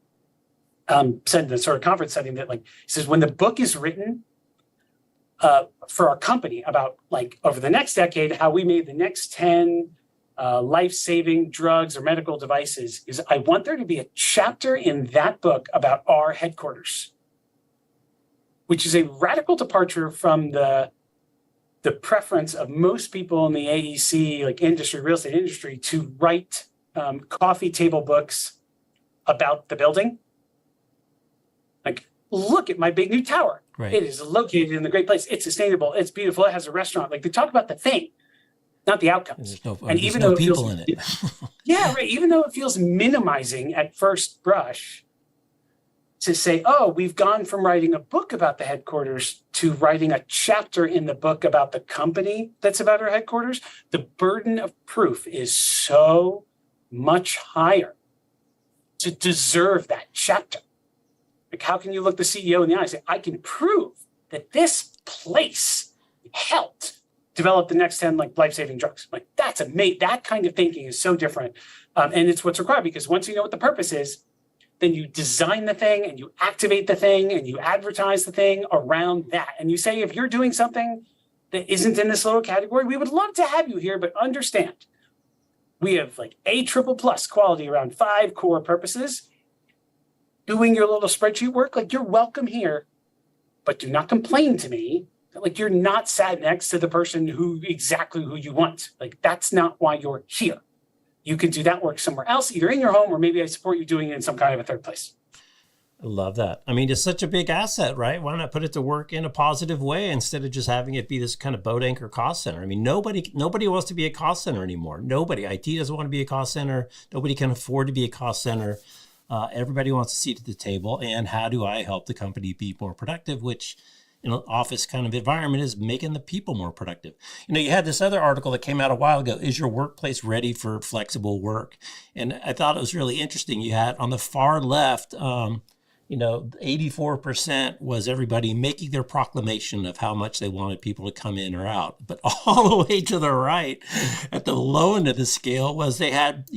said in the sort of conference setting that like, he says, when the book is written for our company about like over the next decade, how we made the next 10 life-saving drugs or medical devices, is I want there to be a chapter in that book about our headquarters, which is a radical departure from the preference of most people in the AEC, like industry, real estate industry, to write coffee table books about the building. Like, look at my big new tower. Right. It is located in the great place. It's sustainable. It's beautiful. It has a restaurant. Like they talk about the thing, not the outcomes. There's no people in it. Yeah, right. Even though it feels minimizing at first brush to say, oh, we've gone from writing a book about the headquarters to writing a chapter in the book about the company that's about our headquarters, the burden of proof is so much higher to deserve that chapter. Like, how can you look the CEO in the eye and say, I can prove that this place helped develop the next 10 like life-saving drugs? Like that's that kind of thinking is so different. And it's what's required, because once you know what the purpose is, then you design the thing and you activate the thing and you advertise the thing around that. And you say, if you're doing something that isn't in this little category, we would love to have you here, but understand, we have like A++ quality around 5 core purposes. Doing your little spreadsheet work, like you're welcome here, but do not complain to me that like you're not sat next to the person who you want. Like that's not why you're here. You can do that work somewhere else, either in your home or maybe I support you doing it in some kind of a third place. I love that. I mean, it's such a big asset, right? Why not put it to work in a positive way instead of just having it be this kind of boat anchor cost center? I mean, nobody wants to be a cost center anymore. Nobody. IT doesn't want to be a cost center. Nobody can afford to be a cost center. Everybody wants a seat at the table. And how do I help the company be more productive, which in an office kind of environment is making the people more productive. You had this other article that came out a while ago, is your workplace ready for flexible work? And I thought it was really interesting. You had on the far left, 84% was everybody making their proclamation of how much they wanted people to come in or out. But all the way to the right, at the low end of the scale, was they had,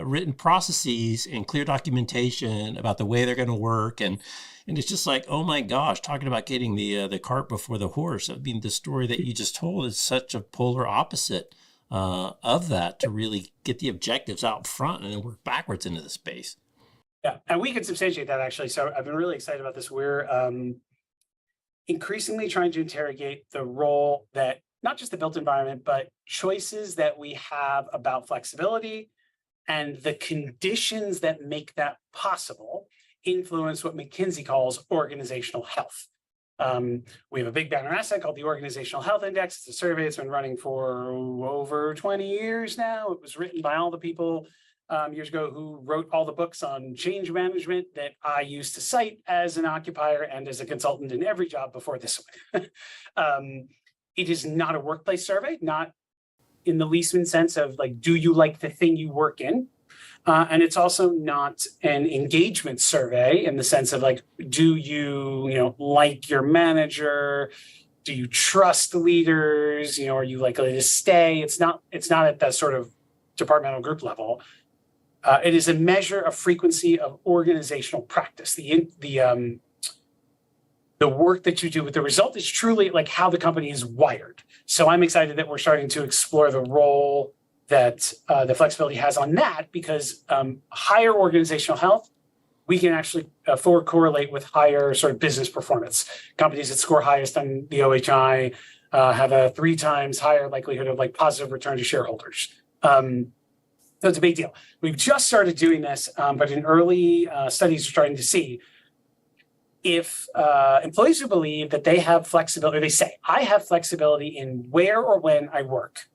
written processes and clear documentation about the way they're going to work. And it's just like, oh my gosh, talking about getting the cart before the horse. I mean, the story that you just told is such a polar opposite of that, to really get the objectives out front and then work backwards into the space. Yeah, and we can substantiate that actually. So I've been really excited about this. We're increasingly trying to interrogate the role that not just the built environment, but choices that we have about flexibility and the conditions that make that possible influence what McKinsey calls organizational health. We have a big banner asset called the Organizational Health Index. It's a survey that's been running for over 20 years now. It was written by all the people years ago who wrote all the books on change management that I used to cite as an occupier and as a consultant in every job before this one. It is not a workplace survey, not in the Leisman sense of like, do you like the thing you work in? And it's also not an engagement survey in the sense of like, do you, like your manager? Do you trust the leaders? Are you likely to stay? It's not at that sort of departmental group level. It is a measure of frequency of organizational practice. The work that you do, but the result is truly like how the company is wired. So I'm excited that we're starting to explore the role that the flexibility has on that, because higher organizational health, we can actually forward correlate with higher sort of business performance. Companies that score highest on the OHI have a 3 times higher likelihood of like positive return to shareholders. So it's a big deal. We've just started doing this, but in early studies, we're starting to see if employees who believe that they have flexibility, they say, I have flexibility in where or when I work,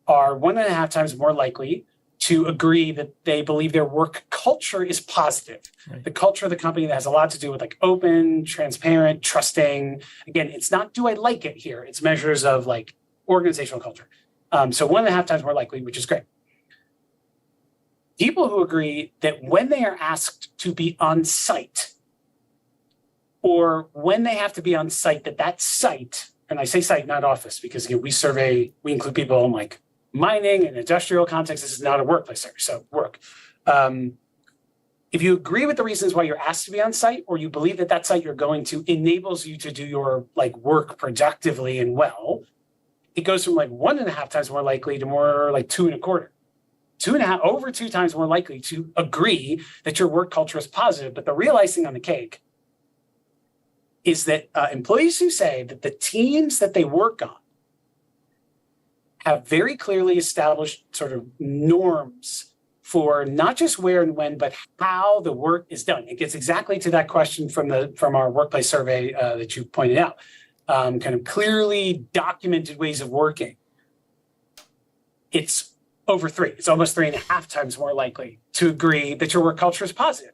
are 1.5 times more likely to agree that they believe their work culture is positive. Right. The culture of the company that has a lot to do with like open, transparent, trusting. Again, it's not do I like it here. It's measures of like organizational culture. So 1.5 times more likely, which is great. People who agree that when they are asked to be on site, or when they have to be on site, that site, and I say site, not office, because we include people in like mining and industrial context. This is not a workplace survey, so work. If you agree with the reasons why you're asked to be on site, or you believe that site you're going to enables you to do your like work productively and well, it goes from like 1.5 times more likely to more like 2.25. 2.5, over 2 times more likely to agree that your work culture is positive. But the real icing on the cake is that employees who say that the teams that they work on have very clearly established sort of norms for not just where and when, but how the work is done. It gets exactly to that question from our workplace survey that you pointed out, kind of clearly documented ways of working. It's over 3. It's almost 3.5 times more likely to agree that your work culture is positive.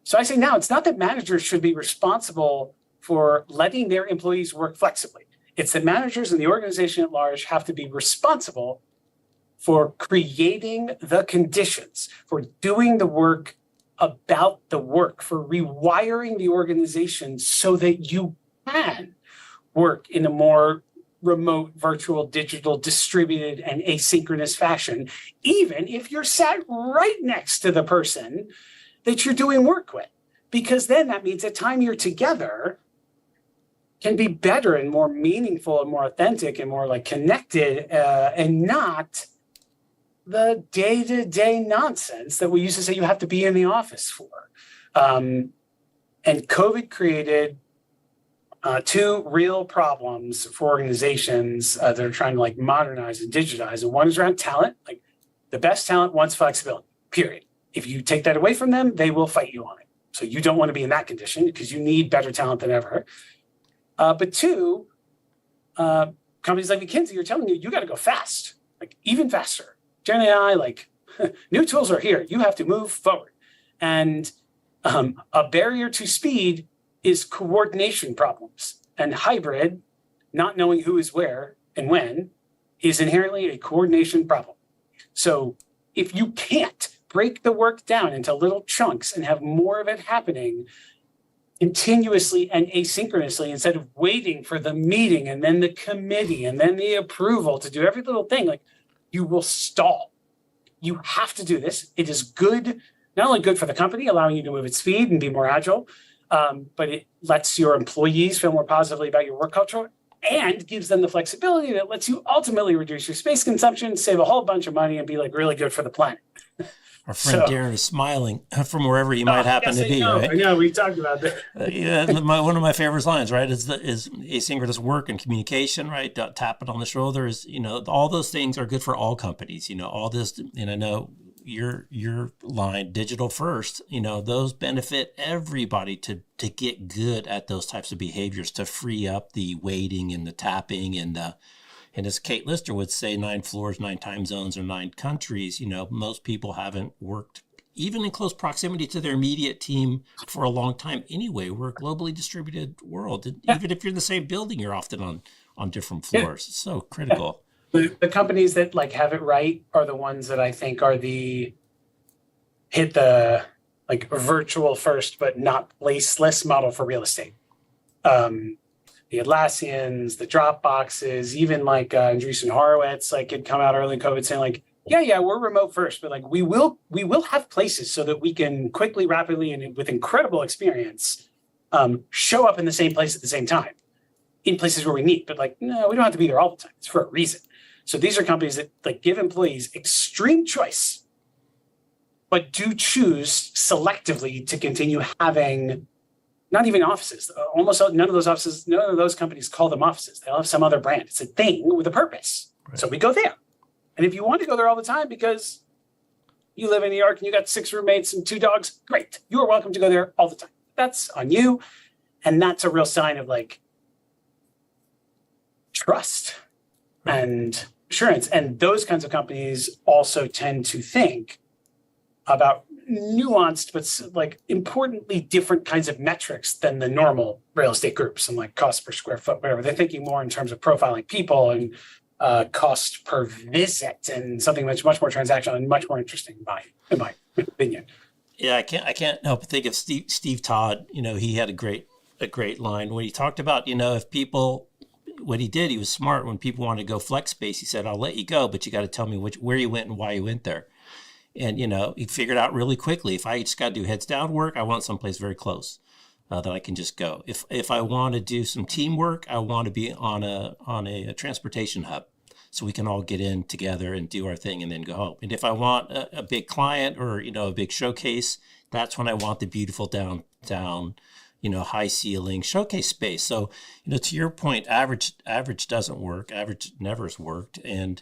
So I say now, it's not that managers should be responsible for letting their employees work flexibly. It's that managers and the organization at large have to be responsible for creating the conditions, for doing the work about the work, for rewiring the organization so that you can work in a more remote, virtual, digital, distributed, and asynchronous fashion, even if you're sat right next to the person that you're doing work with. Because then that means the time you're together can be better and more meaningful and more authentic and more like connected, and not the day-to-day nonsense that we used to say you have to be in the office for. And COVID created 2 real problems for organizations that are trying to like modernize and digitize. And one is around talent. Like the best talent wants flexibility, period. If you take that away from them, they will fight you on it. So you don't want to be in that condition because you need better talent than ever. But 2, companies like McKinsey are telling you got to go fast, like even faster. Gen AI, like new tools are here. You have to move forward. And a barrier to speed is coordination problems. And hybrid, not knowing who is where and when, is inherently a coordination problem. So if you can't break the work down into little chunks and have more of it happening continuously and asynchronously, instead of waiting for the meeting and then the committee and then the approval to do every little thing, like, you will stall. You have to do this. It is good, not only good for the company, allowing you to move at speed and be more agile, but it lets your employees feel more positively about your work culture and gives them the flexibility that lets you ultimately reduce your space consumption, save a whole bunch of money, and be like really good for the planet. Our friend Darren is smiling from wherever he might happen to be. Right? I know, we talked about that. One of my favorite lines, right, is asynchronous work and communication, right? Tap it on the shoulder is, all those things are good for all companies. All this, and I know your line, digital first, those benefit everybody to get good at those types of behaviors, to free up the waiting and the tapping and as Kate Lister would say, 9 floors, 9 time zones, or 9 countries. Most people haven't worked even in close proximity to their immediate team for a long time anyway. We're a globally distributed world. Yeah. Even if you're in the same building, you're often on different floors. Yeah. It's so critical. The companies that have it right are the ones that I think are hit the virtual first, but not placeless model for real estate. The Atlassians, the Dropboxes, even Andreessen Horowitz, had come out early in COVID saying yeah, we're remote first, but we will have places so that we can quickly, rapidly, and with incredible experience, show up in the same place at the same time in places where we need. But no, we don't have to be there all the time. It's for a reason. So these are companies that give employees extreme choice, but do choose selectively to continue having not even offices. Almost none of those companies call them offices. They'll have some other brand. It's a thing with a purpose. Right. So we go there. And if you want to go there all the time because you live in New York and you got 6 roommates and 2 dogs, great. You are welcome to go there all the time. That's on you. And that's a real sign of trust and assurance. And those kinds of companies also tend to think about nuanced, but importantly different kinds of metrics than the normal real estate groups and cost per square foot, whatever. They're thinking more in terms of profiling people and cost per visit and something much more transactional and much more interesting in my opinion. Yeah, I can't help but think of Steve Todd. He had a great line when he talked about, if people, what he did, he was smart. When people wanted to go flex space, he said, I'll let you go, but you got to tell me where you went and why you went there. And, he figured out really quickly, if I just got to do heads down work, I want someplace very close that I can just go. If I want to do some teamwork, I want to be on a transportation hub so we can all get in together and do our thing and then go home. And if I want a big client or, a big showcase, that's when I want the beautiful downtown, high ceiling showcase space. So, to your point, average doesn't work. Average never's worked. And,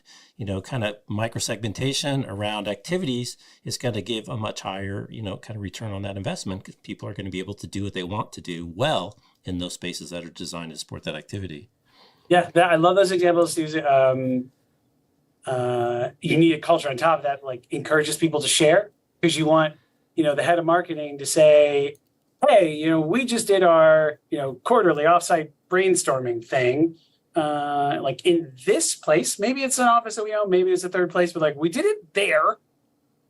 kind of microsegmentation around activities is going to give a much higher, kind of return on that investment because people are going to be able to do what they want to do well in those spaces that are designed to support that activity. Yeah, I love those examples. You need a culture on top of that, encourages people to share because you want, the head of marketing to say, hey, we just did our, quarterly offsite brainstorming thing, in this place. Maybe it's an office that we own, maybe it's a third place, but we did it there.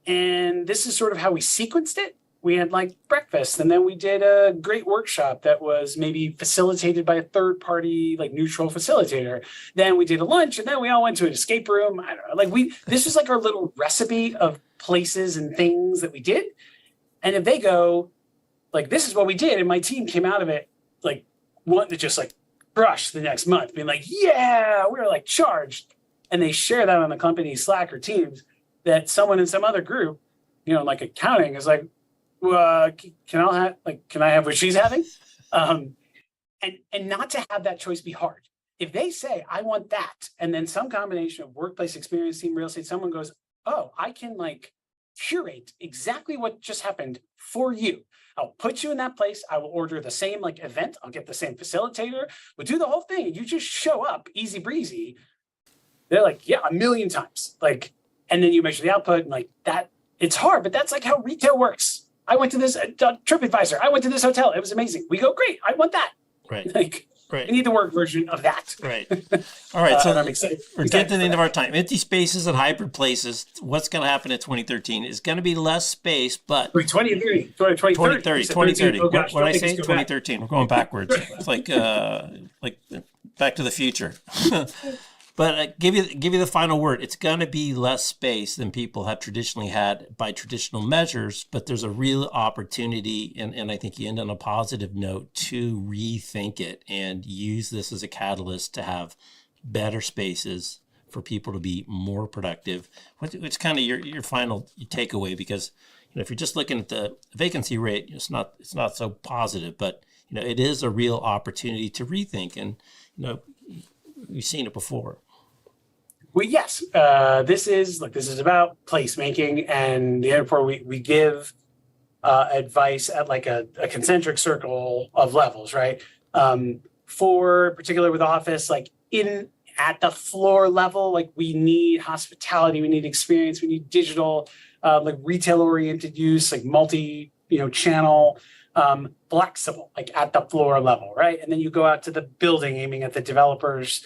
And this is sort of how we sequenced it. We had breakfast, and then we did a great workshop that was maybe facilitated by a third party, neutral facilitator. Then we did a lunch, and then we all went to an escape room. I don't know. This was our little recipe of places and things that we did. And if they go, this is what we did, and my team came out of it wanting to just crush the next month, being yeah, we were charged. And they share that on the company Slack or Teams that someone in some other group, accounting is well, can I have what she's having? And not to have that choice be hard. If they say, I want that, and then some combination of workplace experience, team, real estate, someone goes, oh, I can curate exactly what just happened for you. I'll put you in that place. I will order the same event. I'll get the same facilitator. We'll do the whole thing. And you just show up easy breezy. They're yeah, a million times. And then you measure the output and that. It's hard, but that's how retail works. I went to this TripAdvisor. I went to this hotel. It was amazing. We go, great. I want that. Right. Like, Right. we need the work version of that. Right. All right. So I'm excited. We're getting to the end of our time. Empty spaces and hybrid places. What's going to happen in 2013 is going to be less space, but 2030. Oh, gosh, what did I say? 2013. We're going backwards. It's like Back to the Future. But give you the final word. It's going to be less space than people have traditionally had by traditional measures, but there's a real opportunity, and I think you end on a positive note, to rethink it and use this as a catalyst to have better spaces for people to be more productive. What's kind of your final takeaway? Because if you're just looking at the vacancy rate, it's not so positive, but it is a real opportunity to rethink, and we've seen it before. Well, yes, this is about placemaking, and the airport we give advice at like a concentric circle of levels, right? For particular with office, like at the floor level, like we need hospitality, we need experience, we need digital, like retail oriented use, like multi channel, flexible, like at the floor level, right? And then you go out to the building, aiming at the developers.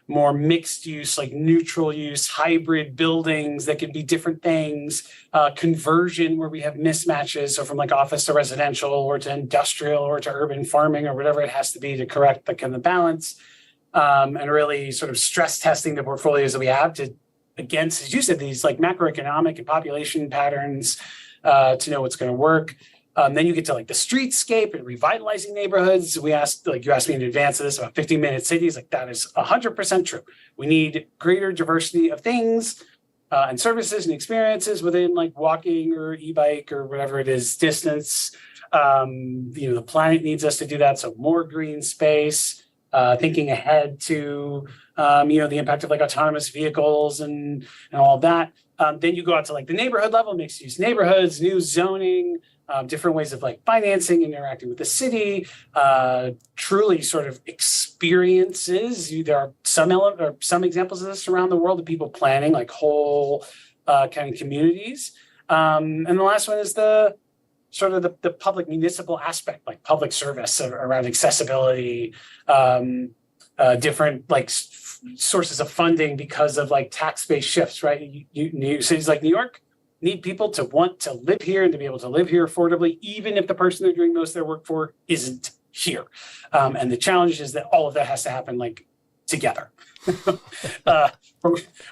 More mixed use, like neutral use, hybrid buildings that can be different things, conversion where we have mismatches. So from like office to residential or to industrial or to urban farming or whatever it has to be to correct the kind of balance, and really sort of stress testing the portfolios that we have against, as you said, these like macroeconomic and population patterns to know what's going to work. Then you get to like the streetscape and revitalizing neighborhoods. You asked me in advance of this about 15-minute cities. Like that is 100% true. We need greater diversity of things and services and experiences within like walking or e-bike or whatever it is distance. The planet needs us to do that. So more green space, thinking ahead to the impact of like autonomous vehicles and all of that. Then you go out to like the neighborhood level, mixed use neighborhoods, new zoning. Different ways of like financing, interacting with the city, truly sort of experiences. There are some examples of this around the world of people planning like whole kind of communities. And the last one is the sort of the public municipal aspect, like public service around accessibility, different like sources of funding because of like tax-based shifts, right? Cities like New York need people to want to live here and to be able to live here affordably, even if the person they're doing most of their work for isn't here. And the challenge is that all of that has to happen like together,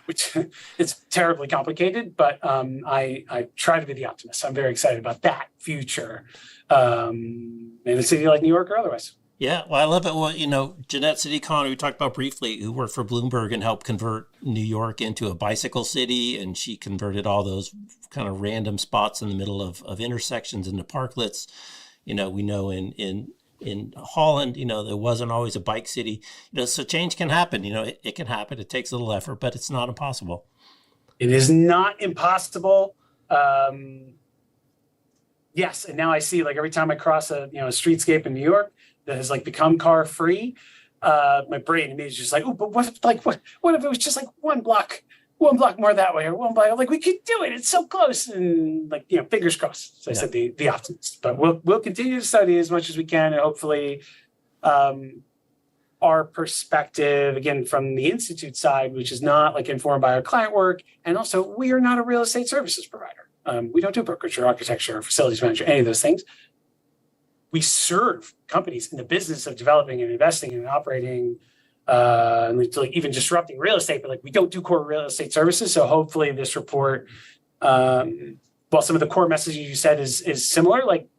which is terribly complicated, but I try to be the optimist. I'm very excited about that future in a city like New York or otherwise. Yeah, well, I love it. Well, Jeanette City-Connor, we talked about briefly, who worked for Bloomberg and helped convert New York into a bicycle city, and she converted all those kind of random spots in the middle of intersections into parklets. We know in Holland, there wasn't always a bike city. So change can happen. It can happen. It takes a little effort, but it's not impossible. It is not impossible. Yes, and now I see like every time I cross a streetscape in New York that has like become car free, my brain immediately is just like, oh, but what if it was just like one block more that way, or one block, like we could do it. It's so close, and like fingers crossed. So I said the optimist, but we'll continue to study as much as we can, and hopefully, our perspective again from the Institute side, which is not like informed by our client work, and also we are not a real estate services provider. We don't do brokerage or architecture or facilities management, any of those things. We serve companies in the business of developing and investing and operating, and like even disrupting real estate, but like we don't do core real estate services. So hopefully this report, while some of the core messages you said is similar, like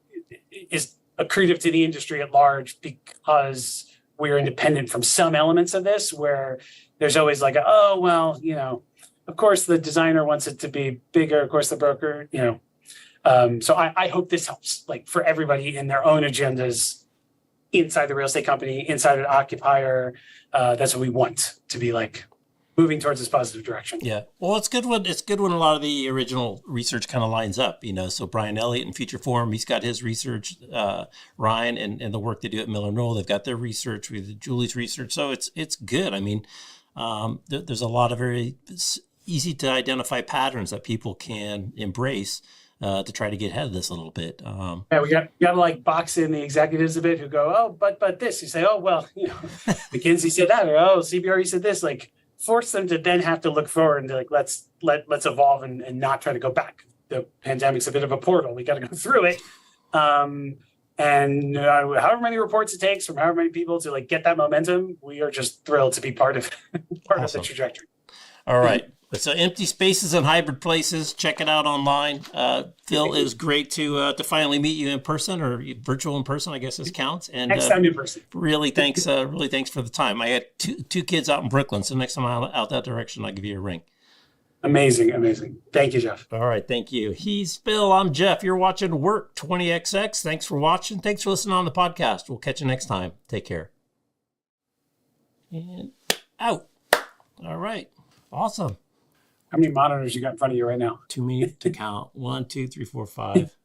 is accretive to the industry at large because we're independent from some elements of this, where there's always like, of course the designer wants it to be bigger, of course the broker, So I hope this helps, like for everybody in their own agendas inside the real estate company, inside an occupier. That's what we want to be like moving towards this positive direction. Yeah. Well, it's good when a lot of the original research kind of lines up, So Brian Elliott in Future Forum, he's got his research, Ryan and the work they do at Miller Knoll, they've got their research with Julie's research. So it's good. I mean, there's a lot of very easy to identify patterns that people can embrace to try to get ahead of this a little bit. Yeah, we got to like box in the executives a bit who go, oh, but this. You say, oh, well, McKinsey said that, or oh, CBRE said this. Like, force them to then have to look forward and be like, let's evolve and not try to go back. The pandemic's a bit of a portal. We got to go through it. And however many reports it takes from however many people to like get that momentum, we are just thrilled to be part of of the trajectory. All right. So Empty Spaces and Hybrid Places, check it out online. Phil, it was great to finally meet you in person, or virtual in person, I guess this counts. And next time in person. Really thanks for the time. I had two kids out in Brooklyn, so next time I'm out that direction, I'll give you a ring. Amazing. Thank you, Jeff. All right, thank you. He's Phil, I'm Jeff. You're watching Work 20XX. Thanks for watching. Thanks for listening on the podcast. We'll catch you next time. Take care. And out. All right. Awesome. How many monitors you got in front of you right now? Too many to count. 1, 2, 3, 4, 5.